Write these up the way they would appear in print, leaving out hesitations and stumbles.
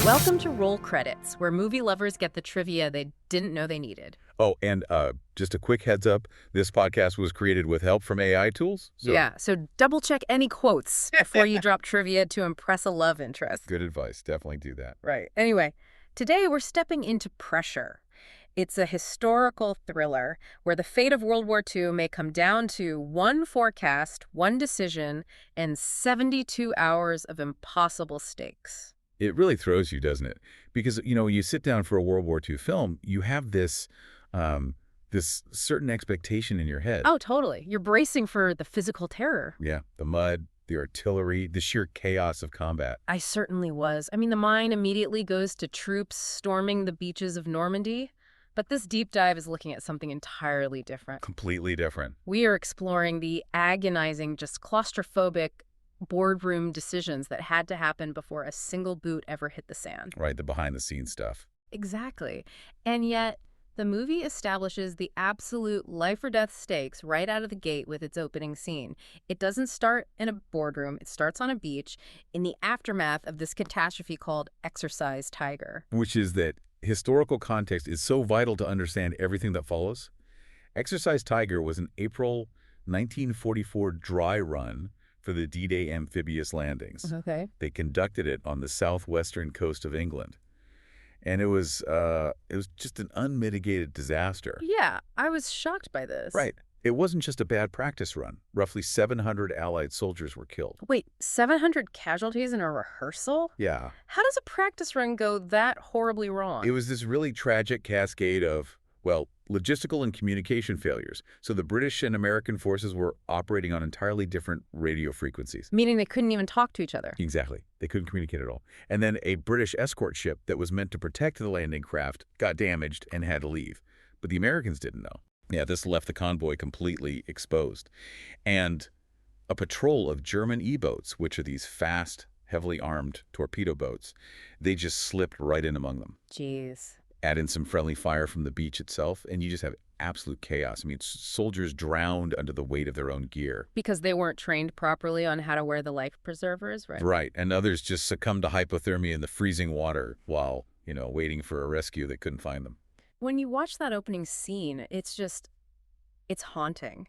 Welcome to Roll Credits, where movie lovers get the trivia they didn't know they needed. Oh, and just a quick heads up, this podcast was created with help from AI tools. So double-check any quotes before you drop trivia to impress a love interest. Good advice. Definitely do that. Right. Anyway, today we're stepping into Pressure. It's a historical thriller where the fate of World War II may come down to one forecast, one decision, and 72 hours of impossible stakes. It really throws you, doesn't it? Because, when you sit down for a World War II film, you have this certain expectation in your head. Oh, totally. You're bracing for the physical terror. Yeah, the mud, the artillery, the sheer chaos of combat. I certainly was. I mean, the mind immediately goes to troops storming the beaches of Normandy. But this deep dive is looking at something entirely different. Completely different. We are exploring the agonizing, just claustrophobic boardroom decisions that had to happen before a single boot ever hit the sand. Right, the behind-the-scenes stuff. Exactly. And yet, the movie establishes the absolute life-or-death stakes right out of the gate with its opening scene. It doesn't start in a boardroom. It starts on a beach in the aftermath of this catastrophe called Exercise Tiger. Which is that historical context is so vital to understand everything that follows. Exercise Tiger was an April 1944 dry run for the D-Day amphibious landings. Okay. They conducted it on the southwestern coast of England. And it was just an unmitigated disaster. Yeah, I was shocked by this. Right. It wasn't just a bad practice run. Roughly 700 Allied soldiers were killed. Wait, 700 casualties in a rehearsal? Yeah. How does a practice run go that horribly wrong? It was this really tragic cascade of, logistical and communication failures. So the British and American forces were operating on entirely different radio frequencies. Meaning they couldn't even talk to each other. Exactly. They couldn't communicate at all. And then a British escort ship that was meant to protect the landing craft got damaged and had to leave. But the Americans didn't know. Yeah, this left the convoy completely exposed. And a patrol of German E-boats, which are these fast, heavily armed torpedo boats, they just slipped right in among them. Jeez. Add in some friendly fire from the beach itself, and you just have absolute chaos. I mean, soldiers drowned under the weight of their own gear. Because they weren't trained properly on how to wear the life preservers, right? Right, and others just succumbed to hypothermia in the freezing water while, waiting for a rescue that couldn't find them. When you watch that opening scene, it's haunting.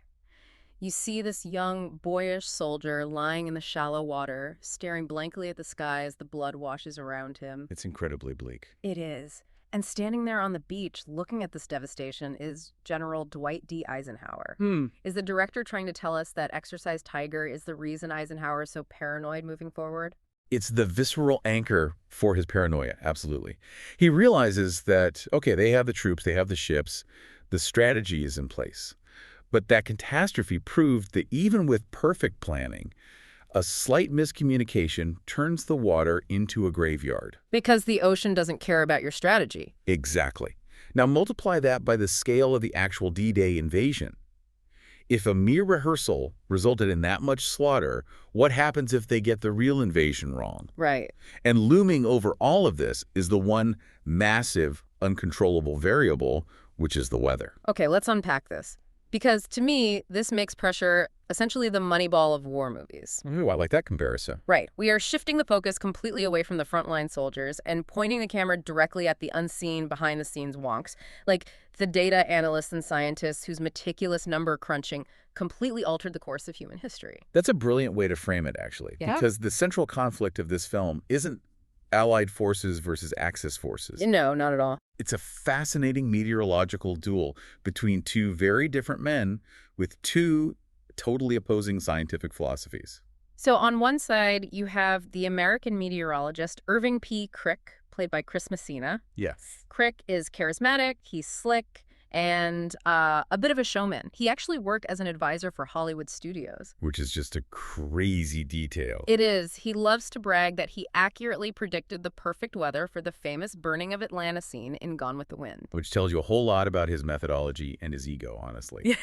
You see this young, boyish soldier lying in the shallow water, staring blankly at the sky as the blood washes around him. It's incredibly bleak. It is. And standing there on the beach looking at this devastation is General Dwight D. Eisenhower. Is the director trying to tell us that Exercise Tiger is the reason Eisenhower is so paranoid moving forward? It's the visceral anchor for his paranoia, absolutely. He realizes that, okay, they have the troops, they have the ships, the strategy is in place. But that catastrophe proved that even with perfect planning, a slight miscommunication turns the water into a graveyard. Because the ocean doesn't care about your strategy. Exactly. Now multiply that by the scale of the actual D-Day invasion. If a mere rehearsal resulted in that much slaughter, what happens if they get the real invasion wrong? Right. And looming over all of this is the one massive, uncontrollable variable, which is the weather. Okay, let's unpack this. Because to me, this makes Pressure essentially the Moneyball of war movies. Ooh, I like that comparison. Right. We are shifting the focus completely away from the frontline soldiers and pointing the camera directly at the unseen, behind-the-scenes wonks, like the data analysts and scientists whose meticulous number crunching completely altered the course of human history. That's a brilliant way to frame it, actually. Yeah? Because the central conflict of this film isn't Allied forces versus Axis forces. No, not at all. It's a fascinating meteorological duel between two very different men with two totally opposing scientific philosophies. So on one side, you have the American meteorologist Irving P. Crick, played by Chris Messina. Yes. Crick is charismatic, he's slick, and a bit of a showman. He actually worked as an advisor for Hollywood studios. Which is just a crazy detail. It is. He loves to brag that he accurately predicted the perfect weather for the famous burning of Atlanta scene in Gone with the Wind. Which tells you a whole lot about his methodology and his ego, honestly. Yeah.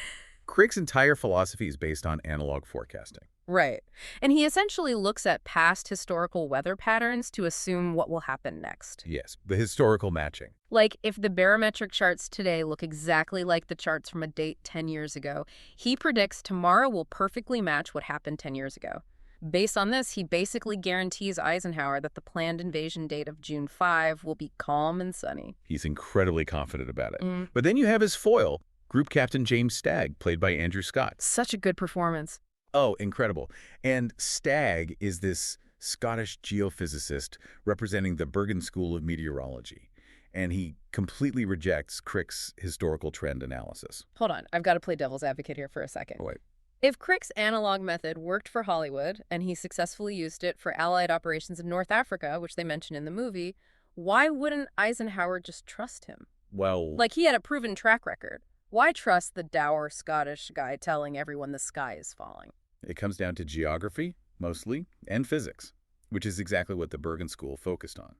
Crick's entire philosophy is based on analog forecasting. Right. And he essentially looks at past historical weather patterns to assume what will happen next. Yes, the historical matching. Like, if the barometric charts today look exactly like the charts from a date 10 years ago, he predicts tomorrow will perfectly match what happened 10 years ago. Based on this, he basically guarantees Eisenhower that the planned invasion date of June 5 will be calm and sunny. He's incredibly confident about it. Mm. But then you have his foil, Group Captain James Stagg, played by Andrew Scott. Such a good performance. Oh, incredible. And Stagg is this Scottish geophysicist representing the Bergen School of Meteorology. And he completely rejects Crick's historical trend analysis. Hold on, I've got to play devil's advocate here for a second. Oh, wait. If Crick's analog method worked for Hollywood, and he successfully used it for Allied operations in North Africa, which they mention in the movie, why wouldn't Eisenhower just trust him? Well, Like, he had a proven track record. Why trust the dour Scottish guy telling everyone the sky is falling? it comes down to geography, mostly, and physics, which is exactly what the Bergen School focused on.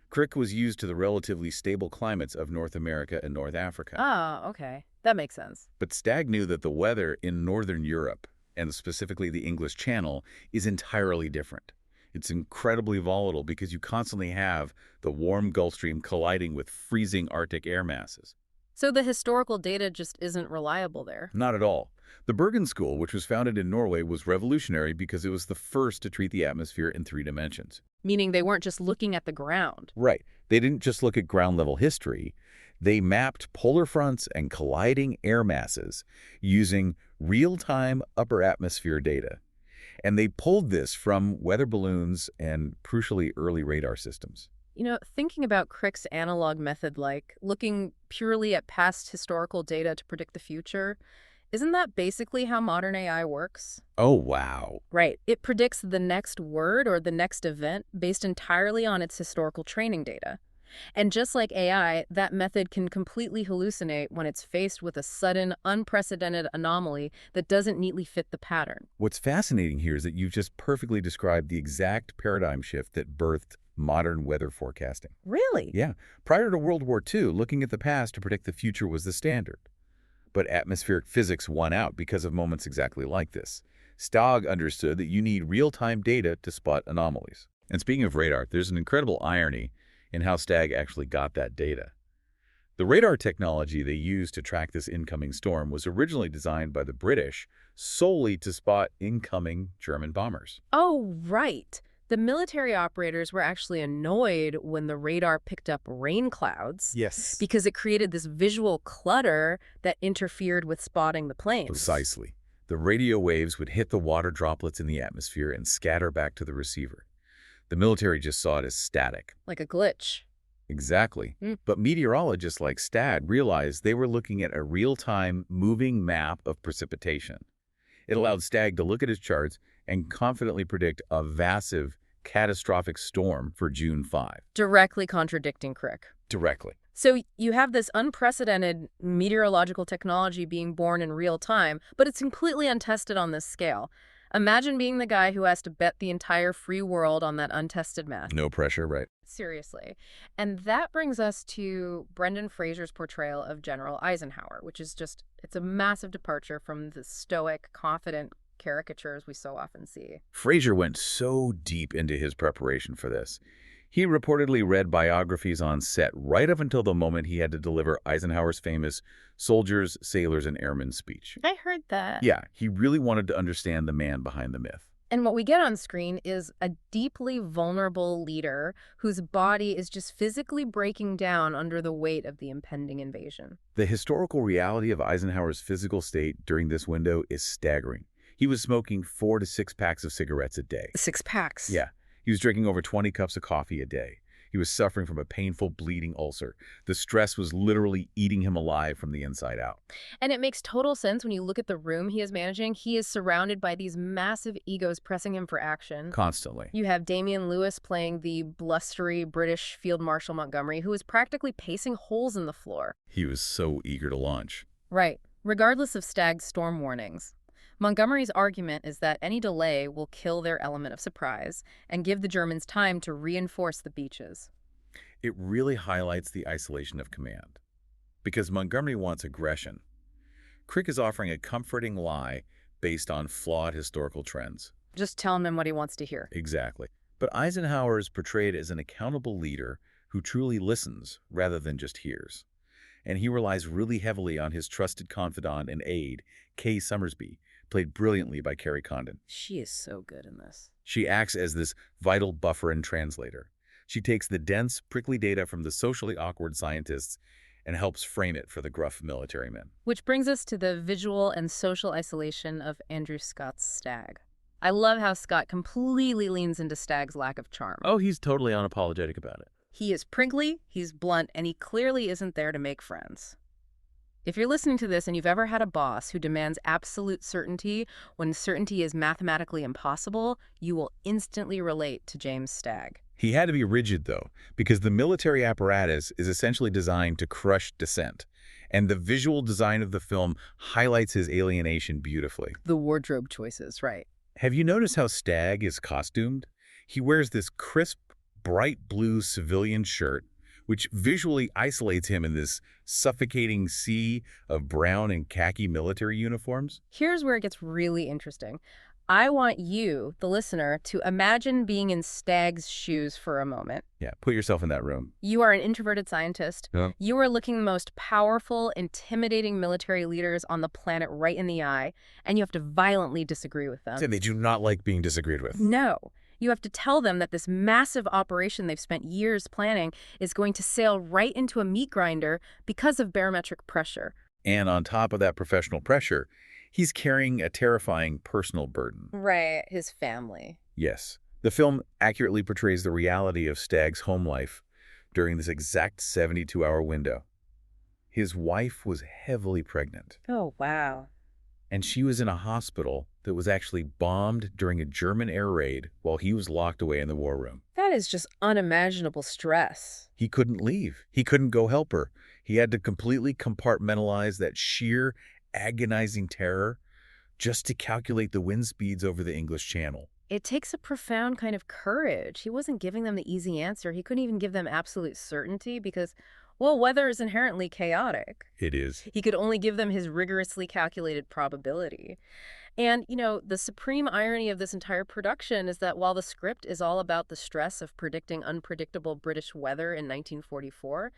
Crick was used to the relatively stable climates of North America and North Africa. Ah, okay. That makes sense. But Stagg knew that the weather in Northern Europe, and specifically the English Channel, is entirely different. It's incredibly volatile because you constantly have the warm Gulf Stream colliding with freezing Arctic air masses. So the historical data just isn't reliable there. Not at all. The Bergen School, which was founded in Norway, was revolutionary because it was the first to treat the atmosphere in 3 dimensions. Meaning they weren't just looking at the ground. Right. They didn't just look at ground-level history. They mapped polar fronts and colliding air masses using real-time upper atmosphere data. And they pulled this from weather balloons and, crucially, early radar systems. You know, thinking about Crick's analog method, like looking purely at past historical data to predict the future, isn't that basically how modern AI works? Oh, wow. Right. It predicts the next word or the next event based entirely on its historical training data. And just like AI, that method can completely hallucinate when it's faced with a sudden, unprecedented anomaly that doesn't neatly fit the pattern. What's fascinating here is that you've just perfectly described the exact paradigm shift that birthed modern weather forecasting. Really? Yeah. Prior to World War II, looking at the past to predict the future was the standard. But atmospheric physics won out because of moments exactly like this. Stagg understood that you need real-time data to spot anomalies. And speaking of radar, there's an incredible irony in how Stagg actually got that data. The radar technology they used to track this incoming storm was originally designed by the British solely to spot incoming German bombers. Oh, right. The military operators were actually annoyed when the radar picked up rain clouds. Yes. Because it created this visual clutter that interfered with spotting the planes. Precisely. The radio waves would hit the water droplets in the atmosphere and scatter back to the receiver. The military just saw it as static. Like a glitch. Exactly. But meteorologists like Stagg realized they were looking at a real-time, moving map of precipitation. It allowed Stagg to look at his charts and confidently predict a massive, catastrophic storm for June 5. Directly contradicting Crick. Directly. So you have this unprecedented meteorological technology being born in real time, but it's completely untested on this scale. Imagine being the guy who has to bet the entire free world on that untested math. No pressure, right? Seriously. And that brings us to Brendan Fraser's portrayal of General Eisenhower, which is just, it's a massive departure from the stoic, confident caricatures we so often see. Fraser went so deep into his preparation for this. He reportedly read biographies on set right up until the moment he had to deliver Eisenhower's famous soldiers, sailors, and airmen speech. I heard that. Yeah, he really wanted to understand the man behind the myth. And what we get on screen is a deeply vulnerable leader whose body is just physically breaking down under the weight of the impending invasion. The historical reality of Eisenhower's physical state during this window is staggering. He was smoking 4 to 6 packs of cigarettes a day. 6 packs? Yeah. He was drinking over 20 cups of coffee a day. He was suffering from a painful bleeding ulcer. The stress was literally eating him alive from the inside out. And it makes total sense when you look at the room he is managing. He is surrounded by these massive egos pressing him for action. Constantly. You have Damian Lewis playing the blustery British Field Marshal Montgomery, who is practically pacing holes in the floor. He was so eager to launch. Right. Regardless of Stagg's storm warnings. Montgomery's argument is that any delay will kill their element of surprise and give the Germans time to reinforce the beaches. It really highlights the isolation of command. Because Montgomery wants aggression. Crick is offering a comforting lie based on flawed historical trends. Just telling him what he wants to hear. Exactly. But Eisenhower is portrayed as an accountable leader who truly listens rather than just hears. And he relies really heavily on his trusted confidant and aide, Kay Summersby, played brilliantly by Carrie Condon. She is so good in this. She acts as this vital buffer and translator. She takes the dense, prickly data from the socially awkward scientists and helps frame it for the gruff military men. Which brings us to the visual and social isolation of Andrew Scott's Stag. I love how Scott completely leans into Stag's lack of charm. Oh, he's totally unapologetic about it. He is prickly, he's blunt, and he clearly isn't there to make friends. If you're listening to this and you've ever had a boss who demands absolute certainty when certainty is mathematically impossible, you will instantly relate to James Stagg. He had to be rigid, though, because the military apparatus is essentially designed to crush dissent, and the visual design of the film highlights his alienation beautifully. The wardrobe choices, right. Have you noticed how Stagg is costumed? He wears this crisp, bright blue civilian shirt, which visually isolates him in this suffocating sea of brown and khaki military uniforms. Here's where it gets really interesting. I want you, the listener, to imagine being in Stagg's shoes for a moment. Yeah, put yourself in that room. You are an introverted scientist. Yeah. You are looking the most powerful, intimidating military leaders on the planet right in the eye, and you have to violently disagree with them. And they do not like being disagreed with. No. You have to tell them that this massive operation they've spent years planning is going to sail right into a meat grinder because of barometric pressure. And on top of that professional pressure, he's carrying a terrifying personal burden. Right, his family. Yes. The film accurately portrays the reality of Stagg's home life during this exact 72-hour window. His wife was heavily pregnant. Oh, wow. And she was in a hospital that was actually bombed during a German air raid while he was locked away in the war room. That is just unimaginable stress. He couldn't leave. He couldn't go help her. He had to completely compartmentalize that sheer, agonizing terror just to calculate the wind speeds over the English Channel. It takes a profound kind of courage. He wasn't giving them the easy answer. He couldn't even give them absolute certainty because, well, weather is inherently chaotic. It is. He could only give them his rigorously calculated probability. And, the supreme irony of this entire production is that while the script is all about the stress of predicting unpredictable British weather in 1944,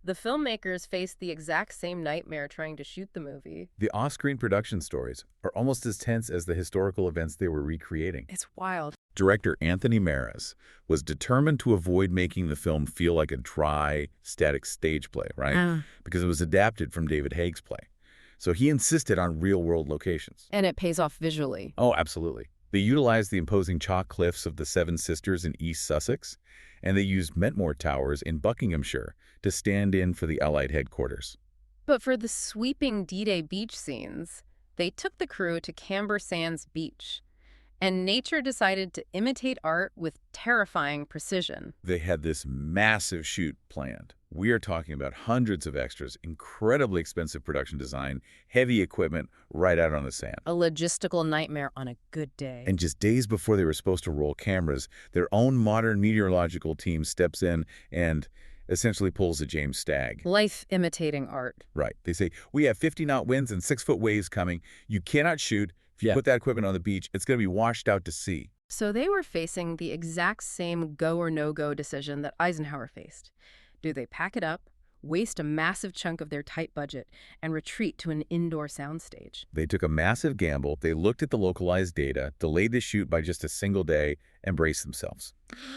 the filmmakers faced the exact same nightmare trying to shoot the movie. The off-screen production stories are almost as tense as the historical events they were recreating. It's wild. Director Anthony Maras was determined to avoid making the film feel like a dry, static stage play, right? Because it was adapted from David Haig's play. So he insisted on real-world locations. And it pays off visually. Oh, absolutely. They utilized the imposing chalk cliffs of the Seven Sisters in East Sussex, and they used Mentmore Towers in Buckinghamshire to stand in for the Allied headquarters. But for the sweeping D-Day beach scenes, they took the crew to Camber Sands Beach. And nature decided to imitate art with terrifying precision. They had this massive shoot planned. We are talking about hundreds of extras, incredibly expensive production design, heavy equipment right out on the sand. A logistical nightmare on a good day. And just days before they were supposed to roll cameras, their own modern meteorological team steps in and essentially pulls a James Stagg. Life imitating art. Right. They say, we have 50-knot winds and 6-foot waves coming. You cannot shoot. If you put that equipment on the beach, it's going to be washed out to sea. So they were facing the exact same go or no-go decision that Eisenhower faced. Do they pack it up, waste a massive chunk of their tight budget, and retreat to an indoor soundstage? They took a massive gamble. They looked at the localized data, delayed the shoot by just a single day, and braced themselves.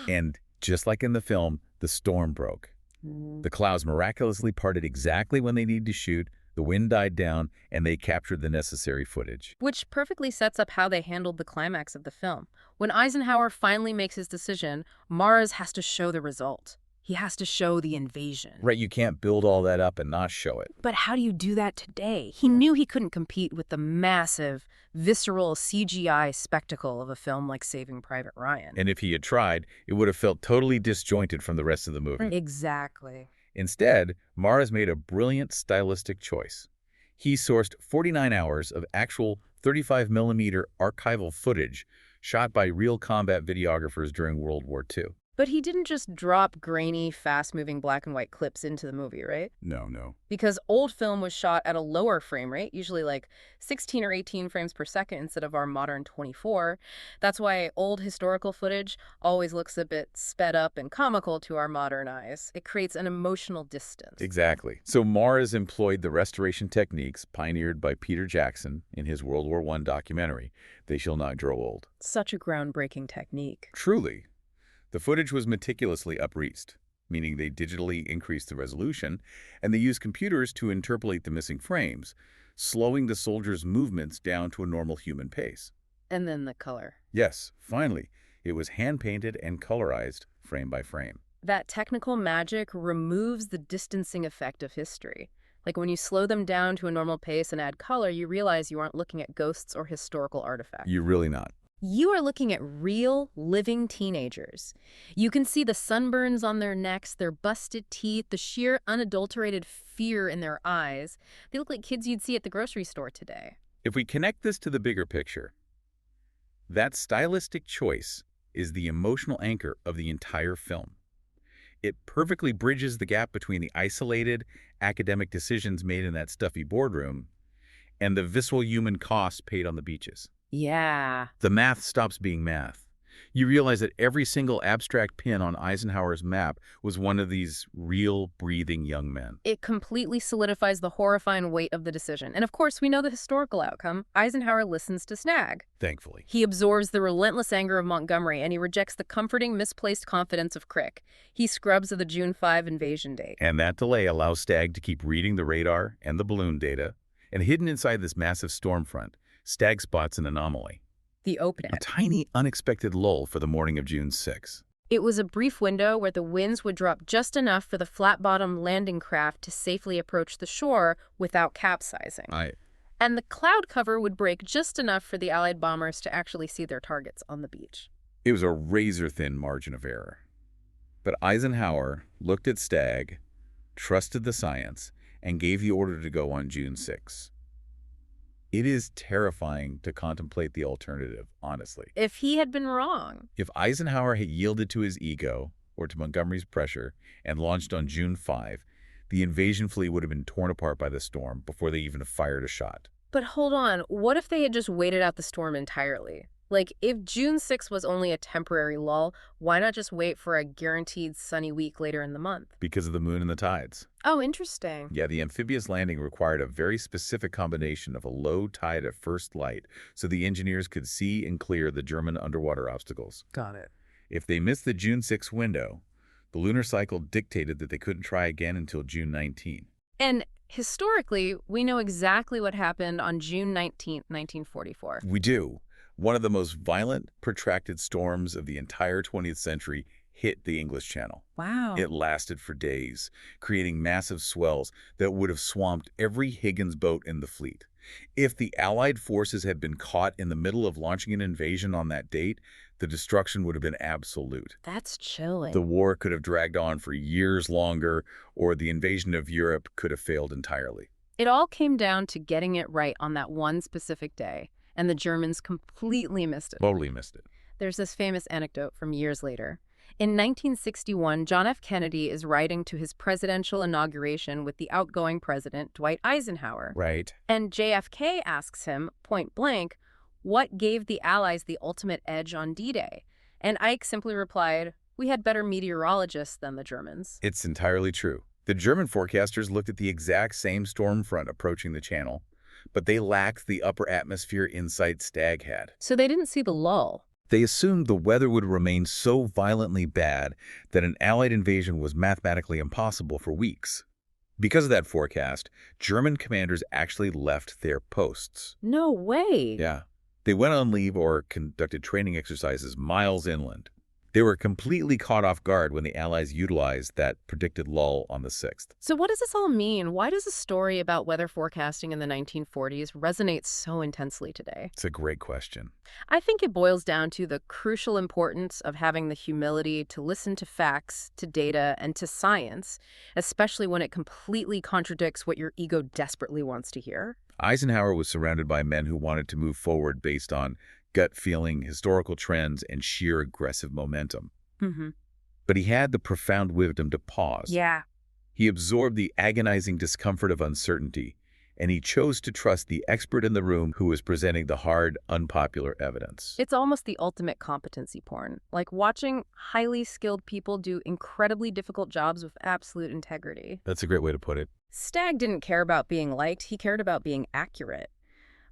And just like in the film, the storm broke. The clouds miraculously parted exactly when they needed to shoot. The wind died down, and they captured the necessary footage. Which perfectly sets up how they handled the climax of the film. When Eisenhower finally makes his decision, Maras has to show the result. He has to show the invasion. Right, you can't build all that up and not show it. But how do you do that today? He knew he couldn't compete with the massive, visceral CGI spectacle of a film like Saving Private Ryan. And if he had tried, it would have felt totally disjointed from the rest of the movie. Exactly. Instead, Maras made a brilliant stylistic choice. He sourced 49 hours of actual 35mm archival footage shot by real combat videographers during World War II. But he didn't just drop grainy, fast-moving black and white clips into the movie, right? No, no. Because old film was shot at a lower frame rate, usually like 16 or 18 frames per second instead of our modern 24. That's why old historical footage always looks a bit sped up and comical to our modern eyes. It creates an emotional distance. Exactly. So Mars employed the restoration techniques pioneered by Peter Jackson in his World War I documentary, They Shall Not Grow Old. Such a groundbreaking technique. Truly. The footage was meticulously upreased, meaning they digitally increased the resolution, and they used computers to interpolate the missing frames, slowing the soldiers' movements down to a normal human pace. And then the color. Yes, finally, it was hand-painted and colorized frame by frame. That technical magic removes the distancing effect of history. Like when you slow them down to a normal pace and add color, you realize you aren't looking at ghosts or historical artifacts. You're really not. You are looking at real, living teenagers. You can see the sunburns on their necks, their busted teeth, the sheer, unadulterated fear in their eyes. They look like kids you'd see at the grocery store today. If we connect this to the bigger picture, that stylistic choice is the emotional anchor of the entire film. It perfectly bridges the gap between the isolated, academic decisions made in that stuffy boardroom and the visceral human costs paid on the beaches. Yeah. The math stops being math. You realize that every single abstract pin on Eisenhower's map was one of these real, breathing young men. It completely solidifies the horrifying weight of the decision. And of course, we know the historical outcome. Eisenhower listens to Snag. Thankfully. He absorbs the relentless anger of Montgomery, and he rejects the comforting, misplaced confidence of Crick. He scrubs the June 5 invasion date. And that delay allows Stagg to keep reading the radar and the balloon data, and hidden inside this massive storm front, Stagg spots an anomaly. The opening. A tiny, unexpected lull for the morning of June 6. It was a brief window where the winds would drop just enough for the flat-bottomed landing craft to safely approach the shore without capsizing. And the cloud cover would break just enough for the Allied bombers to actually see their targets on the beach. It was a razor-thin margin of error. But Eisenhower looked at Stagg, trusted the science, and gave the order to go on June 6. It is terrifying to contemplate the alternative, honestly. If he had been wrong. If Eisenhower had yielded to his ego or to Montgomery's pressure and launched on June 5, the invasion fleet would have been torn apart by the storm before they even fired a shot. But hold on, what if they had just waited out the storm entirely? Like, if June 6 was only a temporary lull, why not just wait for a guaranteed sunny week later in the month? Because of the moon and the tides. Oh, interesting. Yeah, the amphibious landing required a very specific combination of a low tide at first light so the engineers could see and clear the German underwater obstacles. Got it. If they missed the June 6 window, the lunar cycle dictated that they couldn't try again until June 19. And historically, we know exactly what happened on June 19, 1944. We do. One of the most violent, protracted storms of the entire 20th century hit the English Channel. Wow. It lasted for days, creating massive swells that would have swamped every Higgins boat in the fleet. If the Allied forces had been caught in the middle of launching an invasion on that date, the destruction would have been absolute. That's chilling. The war could have dragged on for years longer, or the invasion of Europe could have failed entirely. It all came down to getting it right on that one specific day. And the Germans completely missed it. Totally missed it. There's this famous anecdote from years later. In 1961, John F. Kennedy is writing to his presidential inauguration with the outgoing president, Dwight Eisenhower. Right. And JFK asks him, point blank, what gave the Allies the ultimate edge on D-Day? And Ike simply replied, we had better meteorologists than the Germans. It's entirely true. The German forecasters looked at the exact same storm front approaching the channel, but they lacked the upper atmosphere insight Stagg had. So they didn't see the lull. They assumed the weather would remain so violently bad that an Allied invasion was mathematically impossible for weeks. Because of that forecast, German commanders actually left their posts. No way. Yeah. They went on leave or conducted training exercises miles inland. They were completely caught off guard when the Allies utilized that predicted lull on the 6th. So what does this all mean? Why does a story about weather forecasting in the 1940s resonate so intensely today? It's a great question. I think it boils down to the crucial importance of having the humility to listen to facts, to data, and to science, especially when it completely contradicts what your ego desperately wants to hear. Eisenhower was surrounded by men who wanted to move forward based on gut feeling, historical trends, and sheer aggressive momentum. Mm-hmm. But he had the profound wisdom to pause. Yeah. He absorbed the agonizing discomfort of uncertainty, and he chose to trust the expert in the room who was presenting the hard, unpopular evidence. It's almost the ultimate competency porn, like watching highly skilled people do incredibly difficult jobs with absolute integrity. That's a great way to put it. Stagg didn't care about being liked, he cared about being accurate.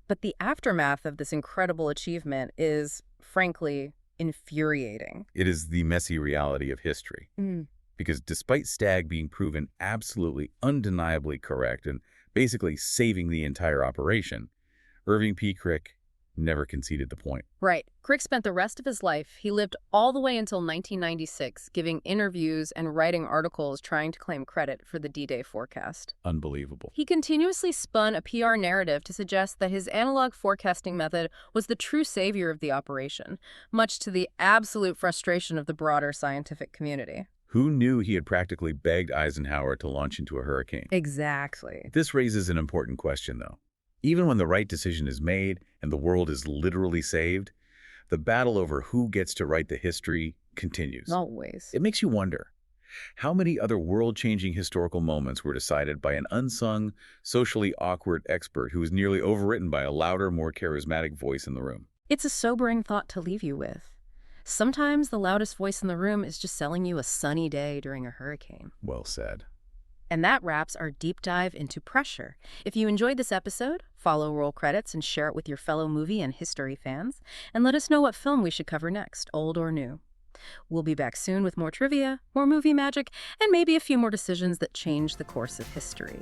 But the aftermath of this incredible achievement is, frankly, infuriating. It is the messy reality of history. Because despite Stagg being proven absolutely undeniably correct and basically saving the entire operation, Irving P. Crick never conceded the point. Right. Crick spent the rest of his life, he lived all the way until 1996, giving interviews and writing articles trying to claim credit for the D-Day forecast. Unbelievable. He continuously spun a PR narrative to suggest that his analog forecasting method was the true savior of the operation, much to the absolute frustration of the broader scientific community. Who knew he had practically begged Eisenhower to launch into a hurricane? Exactly. This raises an important question, though. Even when the right decision is made and the world is literally saved, the battle over who gets to write the history continues. Always. It makes you wonder, how many other world-changing historical moments were decided by an unsung, socially awkward expert who was nearly overwritten by a louder, more charismatic voice in the room? It's a sobering thought to leave you with. Sometimes the loudest voice in the room is just selling you a sunny day during a hurricane. Well said. And that wraps our deep dive into pressure. If you enjoyed this episode, follow Roll Credits and share it with your fellow movie and history fans. And let us know what film we should cover next, old or new. We'll be back soon with more trivia, more movie magic, and maybe a few more decisions that change the course of history.